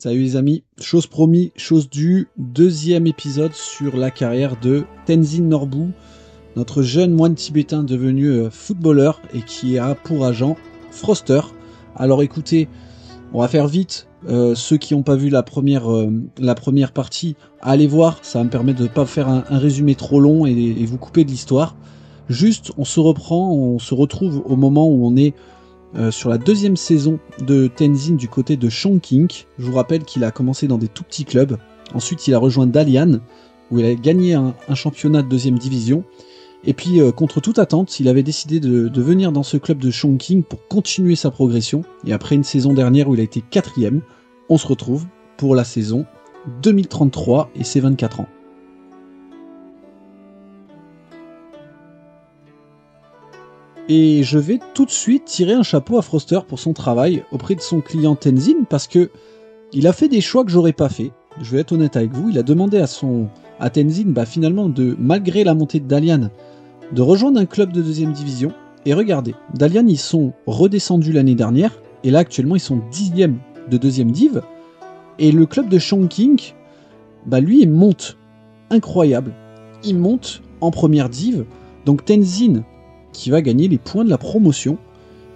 Salut les amis, chose promis, chose due, deuxième épisode sur la carrière de Tenzin Norbu, notre jeune moine tibétain devenu footballeur et qui a pour agent Froster. Alors écoutez, on va faire vite, ceux qui n'ont pas vu la première partie, allez voir, ça va me permettre de ne pas faire un résumé trop long et vous couper de l'histoire. Juste, on se retrouve au moment où on est sur la deuxième saison de Tenzin du côté de Chongqing. Je vous rappelle qu'il a commencé dans des tout petits clubs. Ensuite, il a rejoint Dalian, où il a gagné un championnat de deuxième division. Et puis, contre toute attente, il avait décidé de venir dans ce club de Chongqing pour continuer sa progression. Et après une saison dernière où il a été 4ème, on se retrouve pour la saison 2033 et ses 24 ans. Et je vais tout de suite tirer un chapeau à Froster pour son travail auprès de son client Tenzin, parce que il a fait des choix que j'aurais pas fait. Je vais être honnête avec vous, il a demandé à Tenzin finalement malgré la montée de Dalian, de rejoindre un club de deuxième division. Et regardez, Dalian ils sont redescendus l'année dernière, et là actuellement ils sont 10e de deuxième div, et le club de Chongqing, lui il monte, incroyable, il monte en première div, donc Tenzin qui va gagner les points de la promotion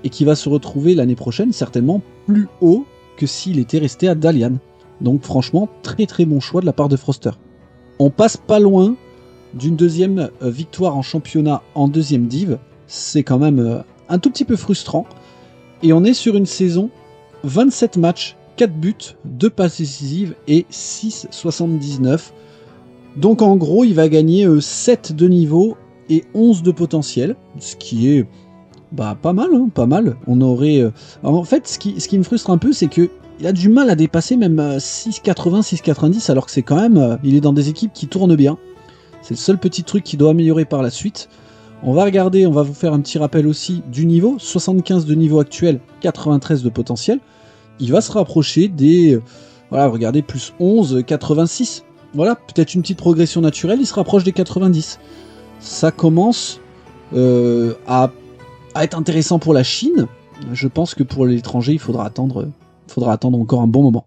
et qui va se retrouver l'année prochaine certainement plus haut que s'il était resté à Dalian. Donc franchement, très très bon choix de la part de Froster. On passe pas loin d'une deuxième victoire en championnat en deuxième div, c'est quand même un tout petit peu frustrant. Et on est sur une saison, 27 matchs, 4 buts, 2 passes décisives et 6,79. Donc en gros, il va gagner 7 de niveau et 11 de potentiel, ce qui est pas mal, hein, pas mal. On aurait... en fait, ce qui me frustre un peu, c'est que il a du mal à dépasser même 6,80, 6,90, alors que c'est quand même... il est dans des équipes qui tournent bien. C'est le seul petit truc qu'il doit améliorer par la suite. On va regarder, on va vous faire un petit rappel aussi du niveau. 75 de niveau actuel, 93 de potentiel. Il va se rapprocher des... voilà, regardez, plus 11, 86. Voilà, peut-être une petite progression naturelle, il se rapproche des 90. Ça commence à être intéressant pour la Chine. Je pense que pour l'étranger, il faudra attendre encore un bon moment.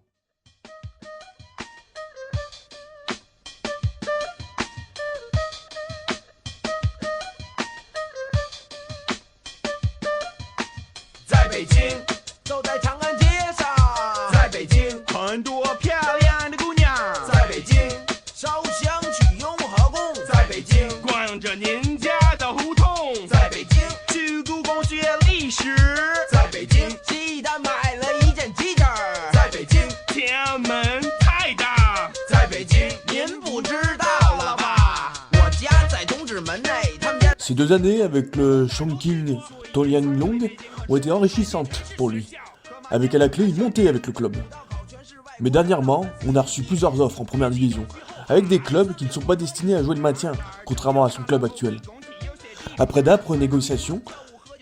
Ces 2 années avec le Chongqing Tolianglong ont été enrichissantes pour lui, avec à la clé une montée avec le club. Mais dernièrement, on a reçu plusieurs offres en première division, avec des clubs qui ne sont pas destinés à jouer le maintien, contrairement à son club actuel. Après d'âpres négociations,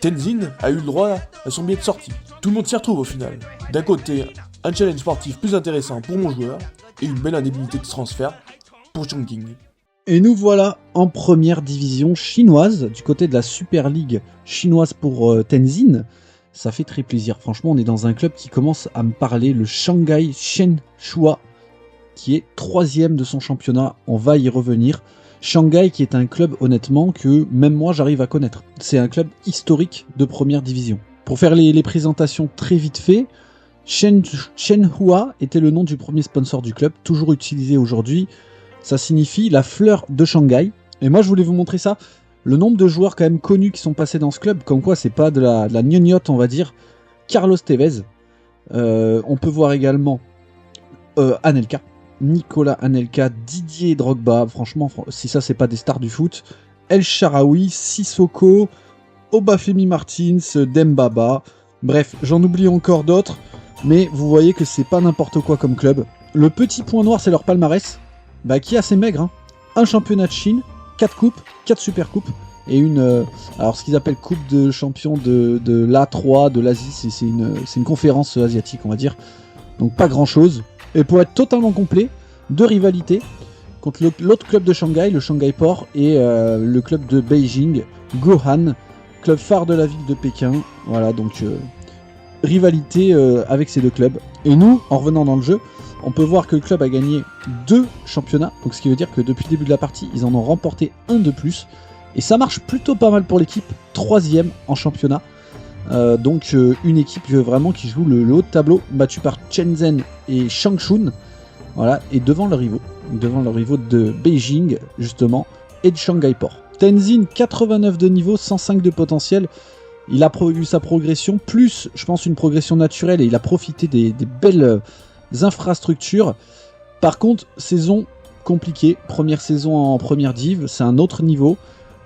Tenzin a eu le droit à son billet de sortie. Tout le monde s'y retrouve au final. D'un côté, un challenge sportif plus intéressant pour mon joueur, et une belle indemnité de transfert pour Chongqing. Et nous voilà en première division chinoise, du côté de la Super League chinoise pour Tenzin. Ça fait très plaisir, franchement on est dans un club qui commence à me parler, le Shanghai Shenhua, qui est 3ème de son championnat, on va y revenir. Shanghai qui est un club honnêtement que même moi j'arrive à connaître. C'est un club historique de première division. Pour faire les présentations très vite fait, Shenhua était le nom du premier sponsor du club, toujours utilisé aujourd'hui. Ça signifie la fleur de Shanghai. Et moi je voulais vous montrer ça. Le nombre de joueurs quand même connus qui sont passés dans ce club, comme quoi c'est pas de la gnognotte on va dire. Carlos Tevez. On peut voir également Anelka. Nicolas Anelka, Didier Drogba. Franchement, si ça c'est pas des stars du foot. El Shaarawy, Sissoko, Obafemi Martins, Dembaba. Bref, j'en oublie encore d'autres. Mais vous voyez que c'est pas n'importe quoi comme club. Le petit point noir c'est leur palmarès. Qui est assez maigre, hein. Un championnat de Chine, 4 coupes, 4 super coupes, et une... alors ce qu'ils appellent coupe de champion de l'A3, de l'Asie, c'est une conférence asiatique on va dire, donc pas grand chose. Et pour être totalement complet, 2 rivalités, contre l'autre club de Shanghai, le Shanghai Port, et le club de Beijing, Gohan, club phare de la ville de Pékin. Voilà, donc rivalité avec ces deux clubs. Et nous, en revenant dans le jeu, on peut voir que le club a gagné 2 championnats, donc ce qui veut dire que depuis le début de la partie, ils en ont remporté un de plus. Et ça marche plutôt pas mal pour l'équipe, 3e en championnat. Donc une équipe vraiment qui joue le haut de tableau, battue par Shenzhen et Changchun. Voilà, et devant leurs rivaux de Beijing, justement, et de Shanghai Port. Tenzin, 89 de niveau, 105 de potentiel. Il a eu sa progression, plus, je pense, une progression naturelle, et il a profité des belles infrastructures. Par contre, saison compliquée. Première saison en première div, c'est un autre niveau.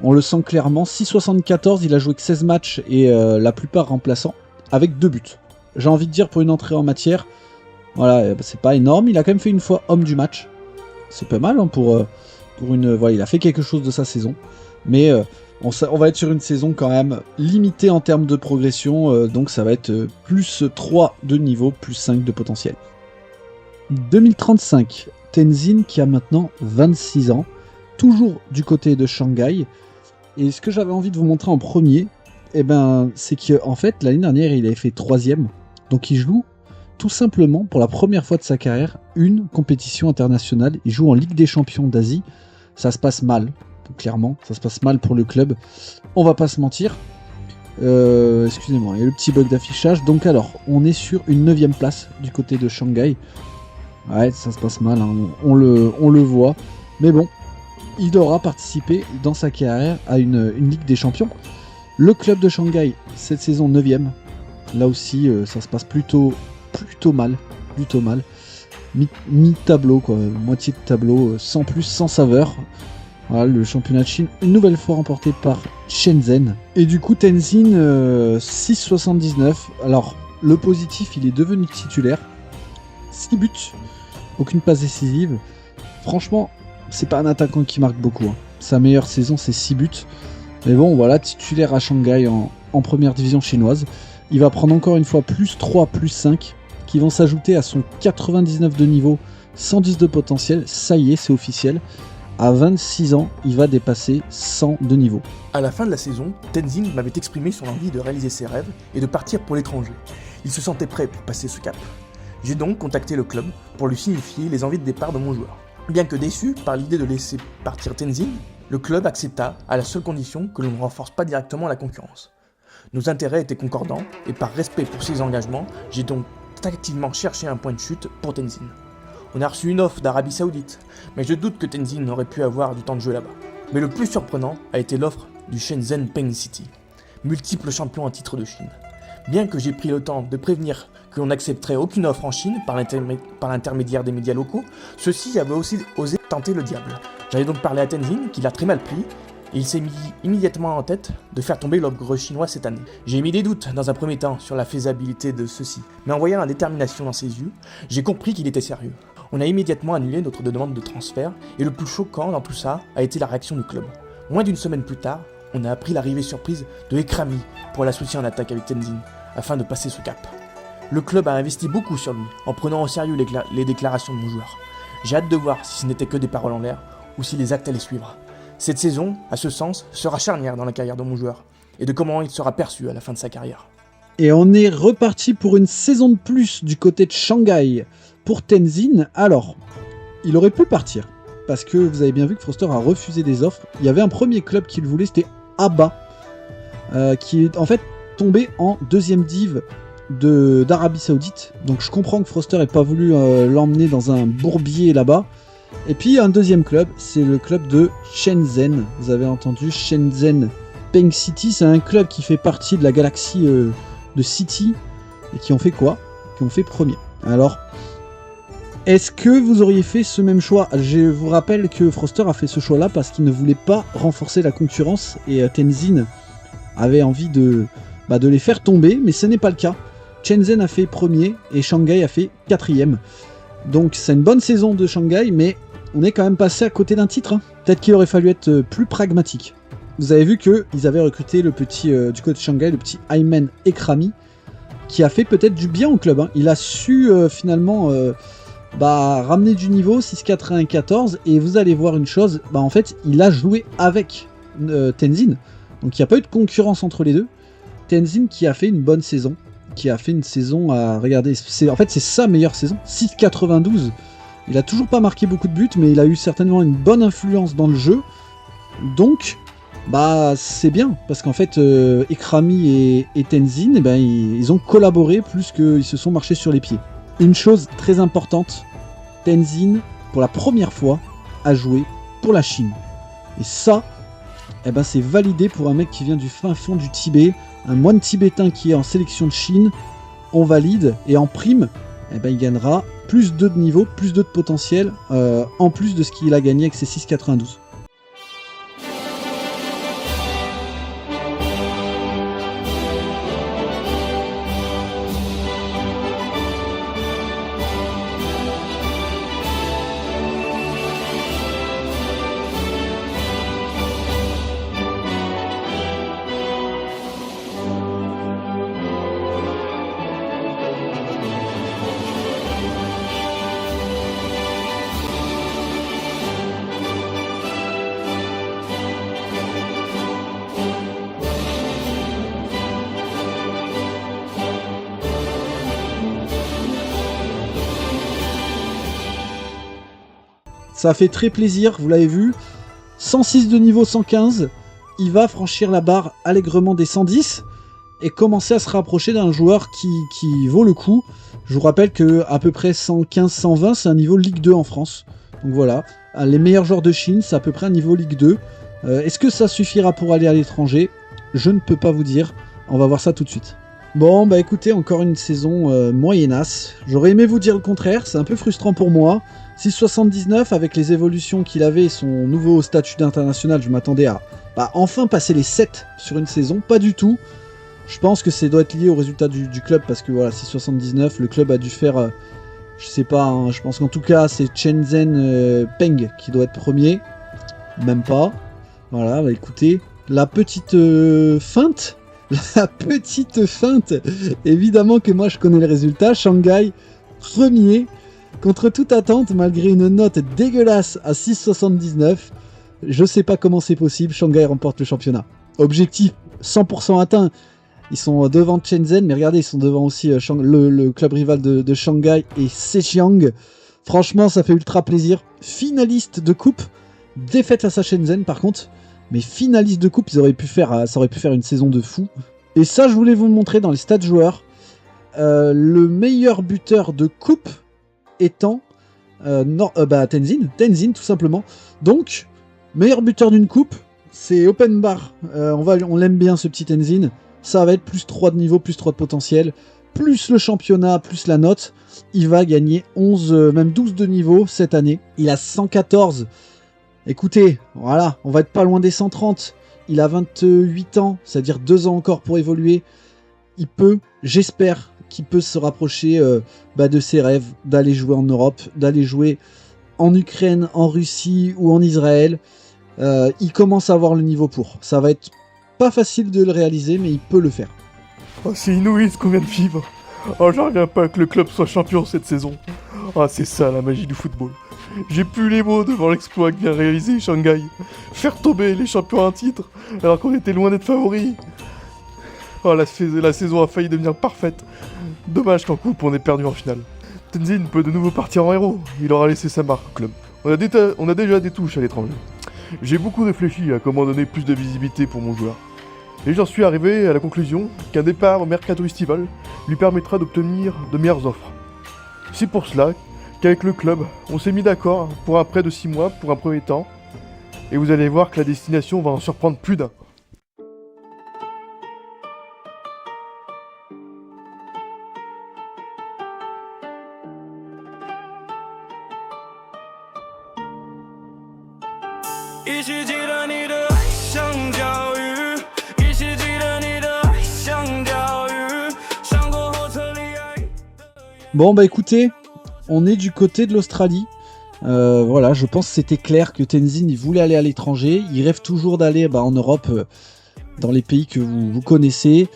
On le sent clairement. 6,74, il a joué que 16 matchs, et la plupart remplaçants, avec 2 buts. J'ai envie de dire, pour une entrée en matière, voilà, c'est pas énorme. Il a quand même fait une fois homme du match. C'est pas mal hein, pour une. Voilà, il a fait quelque chose de sa saison. Mais on va être sur une saison quand même limitée en termes de progression. Donc ça va être plus 3 de niveau, plus 5 de potentiel. 2035, Tenzin qui a maintenant 26 ans. Toujours du côté de Shanghai. Et ce que j'avais envie de vous montrer en premier, c'est qu'en fait, l'année dernière, il avait fait 3e. Donc il joue tout simplement, pour la première fois de sa carrière, une compétition internationale. Il joue en Ligue des Champions d'Asie. Ça se passe mal, clairement. Ça se passe mal pour le club. On va pas se mentir. Excusez-moi, il y a le petit bug d'affichage. Donc alors, on est sur une 9e place du côté de Shanghai. Ouais, ça se passe mal, hein. On le voit. Mais bon, il aura participé dans sa carrière à une Ligue des Champions. Le club de Shanghai, cette saison 9e. Là aussi, ça se passe plutôt mal. Mi-tableau, quoi. Moitié de tableau, sans plus, sans saveur. Voilà, le championnat de Chine, une nouvelle fois remporté par Shenzhen. Et du coup, Tenzin, 6,79. Alors, le positif, il est devenu titulaire. 6 buts, aucune passe décisive. Franchement, c'est pas un attaquant qui marque beaucoup. Hein. Sa meilleure saison, c'est 6 buts. Mais bon, voilà, titulaire à Shanghai en première division chinoise. Il va prendre encore une fois plus 3, plus 5, qui vont s'ajouter à son 99 de niveau, 110 de potentiel. Ça y est, c'est officiel. À 26 ans, il va dépasser 100 de niveau. À la fin de la saison, Tenzin m'avait exprimé son envie de réaliser ses rêves et de partir pour l'étranger. Il se sentait prêt pour passer ce cap. J'ai donc contacté le club pour lui signifier les envies de départ de mon joueur. Bien que déçu par l'idée de laisser partir Tenzin, le club accepta à la seule condition que l'on ne renforce pas directement la concurrence. Nos intérêts étaient concordants et par respect pour ses engagements, j'ai donc activement cherché un point de chute pour Tenzin. On a reçu une offre d'Arabie Saoudite, mais je doute que Tenzin aurait pu avoir du temps de jeu là-bas. Mais le plus surprenant a été l'offre du Shenzhen Peng City, multiple champion en titre de Chine. Bien que j'ai pris le temps de prévenir que l'on n'accepterait aucune offre en Chine par l'intermédiaire des médias locaux, ceux-ci avaient aussi osé tenter le diable. J'avais donc parlé à Tenzin, qui l'a très mal pris, et il s'est mis immédiatement en tête de faire tomber l'ogre chinois cette année. J'ai mis des doutes dans un premier temps sur la faisabilité de ceci, mais en voyant la détermination dans ses yeux, j'ai compris qu'il était sérieux. On a immédiatement annulé notre demande de transfert, et le plus choquant dans tout ça a été la réaction du club. Moins d'une semaine plus tard, on a appris l'arrivée surprise de Ekrami pour l'associer en attaque avec Tenzin, afin de passer ce cap. Le club a investi beaucoup sur lui, en prenant au sérieux les déclarations de mon joueur. J'ai hâte de voir si ce n'était que des paroles en l'air, ou si les actes allaient suivre. Cette saison, à ce sens, sera charnière dans la carrière de mon joueur, et de comment il sera perçu à la fin de sa carrière. Et on est reparti pour une saison de plus du côté de Shanghai pour Tenzin. Alors, il aurait pu partir, parce que vous avez bien vu que Froster a refusé des offres. Il y avait un premier club qui le voulait, c'était Aba, qui est en fait tombé en 2e div d'Arabie Saoudite. Donc je comprends que Froster n'ait pas voulu l'emmener dans un bourbier là-bas. Et puis un deuxième club, c'est le club de Shenzhen. Vous avez entendu, Shenzhen Peng City, c'est un club qui fait partie de la galaxie de City, et qui ont fait quoi? Qui ont fait premier. Alors, est-ce que vous auriez fait ce même choix? Je vous rappelle que Froster a fait ce choix-là parce qu'il ne voulait pas renforcer la concurrence, et Tenzin avait envie de les faire tomber, mais ce n'est pas le cas. Shenzhen a fait premier et Shanghai a fait 4e. Donc c'est une bonne saison de Shanghai, mais on est quand même passé à côté d'un titre. Hein. Peut-être qu'il aurait fallu être plus pragmatique. Vous avez vu qu'ils avaient recruté le petit du côté de Shanghai, le petit Ayman Ekrami, qui a fait peut-être du bien au club. Hein. Il a su finalement ramener du niveau, 6-4-1-14, et vous allez voir une chose, en fait il a joué avec Tenzin, donc il n'y a pas eu de concurrence entre les deux. Tenzin qui a fait une bonne saison, qui a fait une saison à regarder. En fait, c'est sa meilleure saison, 6,92. Il a toujours pas marqué beaucoup de buts, mais il a eu certainement une bonne influence dans le jeu. Donc, c'est bien, parce qu'en fait, Ekrami et Tenzin, ils ont collaboré plus qu'ils se sont marchés sur les pieds. Une chose très importante, Tenzin, pour la première fois, a joué pour la Chine. Et ça, c'est validé pour un mec qui vient du fin fond du Tibet, un moine tibétain qui est en sélection de Chine. On valide, et en prime, il gagnera plus 2 de niveau, plus 2 de potentiel, en plus de ce qu'il a gagné avec ses 6,92. Ça fait très plaisir, vous l'avez vu. 106 de niveau, 115. Il va franchir la barre allègrement des 110 et commencer à se rapprocher d'un joueur qui vaut le coup. Je vous rappelle que à peu près 115-120, c'est un niveau Ligue 2 en France. Donc voilà, les meilleurs joueurs de Chine, c'est à peu près un niveau Ligue 2. Est-ce que ça suffira pour aller à l'étranger ? Je ne peux pas vous dire. On va voir ça tout de suite. Bon, écoutez, encore une saison moyennasse. J'aurais aimé vous dire le contraire, c'est un peu frustrant pour moi. 6,79 avec les évolutions qu'il avait et son nouveau statut d'international, je m'attendais à enfin passer les 7 sur une saison, pas du tout. Je pense que ça doit être lié au résultat du club parce que voilà, 6,79, le club a dû faire, je sais pas, je pense qu'en tout cas c'est Shenzhen Peng qui doit être premier, même pas. Voilà, écoutez, la petite feinte, évidemment que moi je connais le résultat, Shanghai premier. Contre toute attente, malgré une note dégueulasse à 6,79, je sais pas comment c'est possible, Shanghai remporte le championnat. Objectif 100% atteint, ils sont devant Shenzhen, mais regardez, ils sont devant aussi le club rival de Shanghai et Zhejiang. Franchement, ça fait ultra plaisir. Finaliste de coupe, défaite face à Shenzhen par contre, mais finaliste de coupe, ça aurait pu faire une saison de fou. Et ça, je voulais vous le montrer dans les stats joueurs. Le meilleur buteur de coupe étant Tenzin tout simplement. Donc meilleur buteur d'une coupe, c'est open bar. On l'aime bien ce petit Tenzin. Ça va être plus 3 de niveau, plus 3 de potentiel, plus le championnat, plus la note. Il va gagner 11, même 12 de niveau cette année. Il a 114. Écoutez, voilà, on va être pas loin des 130. Il a 28 ans, c'est-à-dire 2 ans encore pour évoluer. J'espère qu'il peut se rapprocher de ses rêves, d'aller jouer en Europe, d'aller jouer en Ukraine, en Russie ou en Israël. Il commence à avoir le niveau pour. Ça va être pas facile de le réaliser, mais il peut le faire. Oh, c'est inouï ce qu'on vient de vivre. Oh, j'en reviens pas que le club soit champion cette saison. Ah, c'est ça la magie du football. J'ai plus les mots devant l'exploit que vient réaliser Shanghai. Faire tomber les champions à un titre, alors qu'on était loin d'être favoris. Oh, la saison a failli devenir parfaite. Dommage qu'en coupe, on ait perdu en finale. Tenzin peut de nouveau partir en héros. Il aura laissé sa marque au club. On a déjà des touches à l'étranger. J'ai beaucoup réfléchi à comment donner plus de visibilité pour mon joueur. Et j'en suis arrivé à la conclusion qu'un départ au mercato estival lui permettra d'obtenir de meilleures offres. C'est pour cela qu'avec le club, on s'est mis d'accord pour un prêt de 6 mois pour un premier temps. Et vous allez voir que la destination va en surprendre plus d'un. Bon écoutez, on est du côté de l'Australie. Voilà, je pense que c'était clair que Tenzin il voulait aller à l'étranger. Il rêve toujours d'aller en Europe, dans les pays que vous connaissez.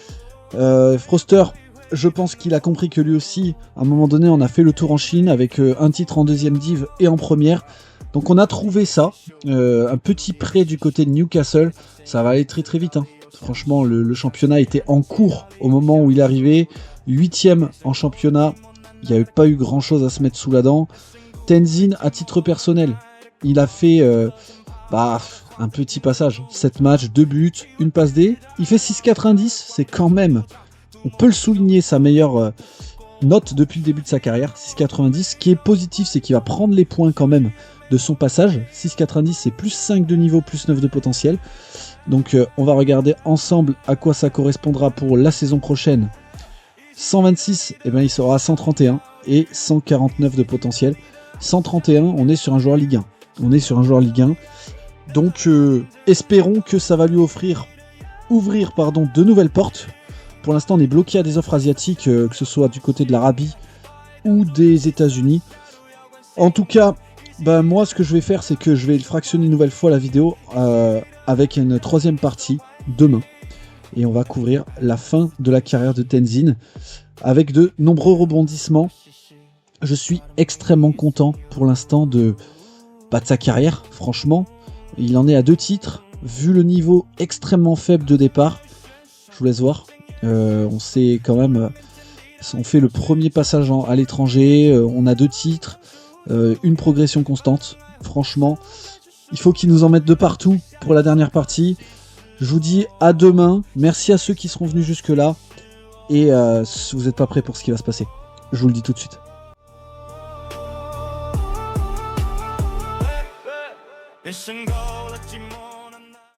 Froster, je pense qu'il a compris que lui aussi, à un moment donné, on a fait le tour en Chine avec un titre en deuxième div et en première. Donc on a trouvé ça, un petit prêt du côté de Newcastle. Ça va aller très très vite. Franchement, le championnat était en cours au moment où il est arrivé. 8ème en championnat, il n'y a pas eu grand chose à se mettre sous la dent. Tenzin, à titre personnel, il a fait un petit passage, 7 matchs, 2 buts, une passe D, il fait 6,90, c'est quand même, on peut le souligner, sa meilleure note depuis le début de sa carrière, 6,90. Ce qui est positif, c'est qu'il va prendre les points quand même de son passage. 6,90, c'est plus 5 de niveau, plus 9 de potentiel. Donc on va regarder ensemble à quoi ça correspondra pour la saison prochaine. 126, il sera à 131 et 149 de potentiel. 131, on est sur un joueur Ligue 1. Donc espérons que ça va lui ouvrir de nouvelles portes. Pour l'instant, on est bloqué à des offres asiatiques, que ce soit du côté de l'Arabie ou des États-Unis. En tout cas, moi, ce que je vais faire, c'est que je vais fractionner une nouvelle fois la vidéo avec une 3e partie demain. Et on va couvrir la fin de la carrière de Tenzin avec de nombreux rebondissements. Je suis extrêmement content pour l'instant de sa carrière, franchement. Il en est à 2 titres, vu le niveau extrêmement faible de départ. Je vous laisse voir. On sait quand même, on fait le premier passage à l'étranger, on a 2 titres, une progression constante. Franchement, il faut qu'ils nous en mettent de partout pour la dernière partie. Je vous dis à demain. Merci à ceux qui seront venus jusque là. Et si vous n'êtes pas prêts pour ce qui va se passer, je vous le dis tout de suite. Listen, go.